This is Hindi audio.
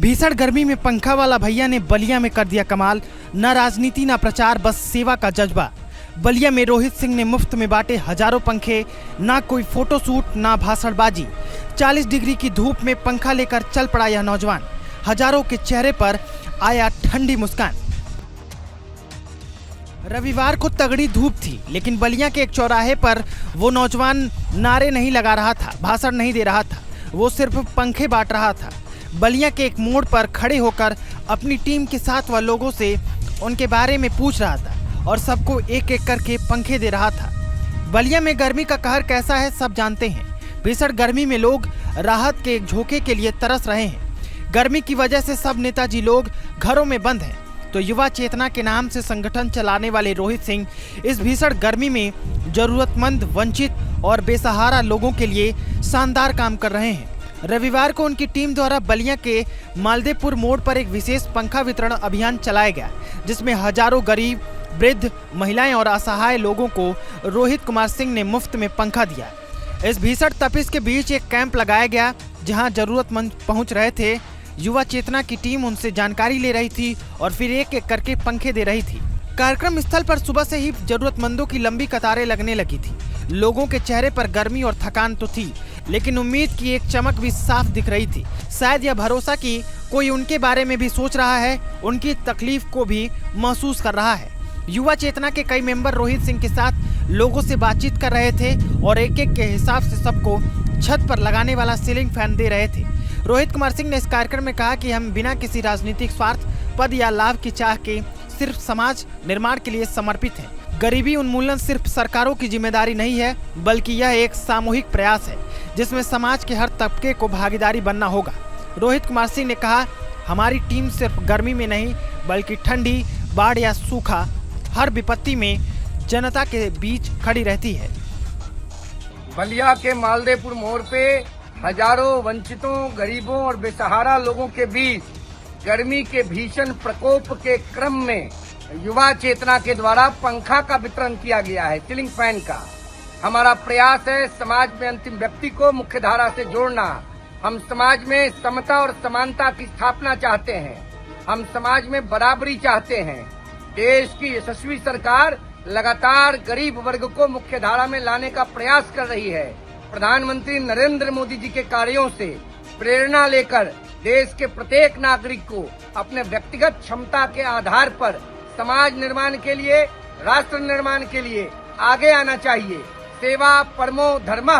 भीषण गर्मी में पंखा वाला भैया ने बलिया में कर दिया कमाल। न राजनीति न प्रचार, बस सेवा का जज्बा। बलिया में रोहित सिंह ने मुफ्त में बांटे हजारों पंखे। ना कोई फोटो शूट ना भाषणबाजी। 40 डिग्री की धूप में पंखा लेकर चल पड़ा यह नौजवान। हजारों के चेहरे पर आया ठंडी मुस्कान। रविवार को तगड़ी धूप थी, लेकिन बलिया के एक चौराहे पर वो नौजवान नारे नहीं लगा रहा था, भाषण नहीं दे रहा था, वो सिर्फ पंखे बांट रहा था। बलिया के एक मोड़ पर खड़े होकर अपनी टीम के साथ वह लोगों से उनके बारे में पूछ रहा था और सबको एक एक करके पंखे दे रहा था। बलिया में गर्मी का कहर कैसा है सब जानते हैं। भीषण गर्मी में लोग राहत के एक झोंके के लिए तरस रहे हैं। गर्मी की वजह से सब नेताजी लोग घरों में बंद हैं, तो युवा चेतना के नाम से संगठन चलाने वाले रोहित सिंह इस भीषण गर्मी में जरूरतमंद, वंचित और बेसहारा लोगों के लिए शानदार काम कर रहे हैं। रविवार को उनकी टीम द्वारा बलिया के मालदेपुर मोड़ पर एक विशेष पंखा वितरण अभियान चलाया गया, जिसमें हजारों गरीब, वृद्ध, महिलाएं और असहाय लोगों को रोहित कुमार सिंह ने मुफ्त में पंखा दिया। इस भीषण तपिश के बीच एक कैंप लगाया गया, जहां जरूरतमंद पहुंच रहे थे। युवा चेतना की टीम उनसे जानकारी ले रही थी और फिर एक एक करके पंखे दे रही थी। कार्यक्रम स्थल पर सुबह से ही जरूरतमंदों की लंबी कतारें लगने लगी थी। लोगों के चेहरे पर गर्मी और थकान तो थी, लेकिन उम्मीद की एक चमक भी साफ दिख रही थी। शायद यह भरोसा कि कोई उनके बारे में भी सोच रहा है, उनकी तकलीफ को भी महसूस कर रहा है। युवा चेतना के कई मेंबर रोहित सिंह के साथ लोगों से बातचीत कर रहे थे और एक एक के हिसाब से सबको छत पर लगाने वाला सीलिंग फैन दे रहे थे। रोहित कुमार सिंह ने इस कार्यक्रम में कहा कि हम बिना किसी राजनीतिक स्वार्थ, पद या लाभ की चाह के सिर्फ समाज निर्माण के लिए समर्पित हैं। गरीबी उन्मूलन सिर्फ सरकारों की जिम्मेदारी नहीं है, बल्कि यह एक सामूहिक प्रयास है जिसमें समाज के हर तबके को भागीदारी बनना होगा। रोहित कुमार सिंह ने कहा, हमारी टीम सिर्फ गर्मी में नहीं, बल्कि ठंडी, बाढ़ या सूखा, हर विपत्ति में जनता के बीच खड़ी रहती है। बलिया के मालदेपुर मोड़ पे हजारों वंचितों, गरीबों और बेसहारा लोगों के बीच गर्मी के भीषण प्रकोप के क्रम में युवा चेतना के द्वारा पंखा का वितरण किया गया है, सीलिंग फैन का। हमारा प्रयास है समाज में अंतिम व्यक्ति को मुख्य धारा से जोड़ना। हम समाज में समता और समानता की स्थापना चाहते हैं। हम समाज में बराबरी चाहते हैं। देश की यशस्वी सरकार लगातार गरीब वर्ग को मुख्य धारा में लाने का प्रयास कर रही है। प्रधानमंत्री नरेंद्र मोदी जी के कार्यों से प्रेरणा लेकर देश के प्रत्येक नागरिक को अपने व्यक्तिगत क्षमता के आधार पर समाज निर्माण के लिए, राष्ट्र निर्माण के लिए आगे आना चाहिए। सेवा परमो धर्मः।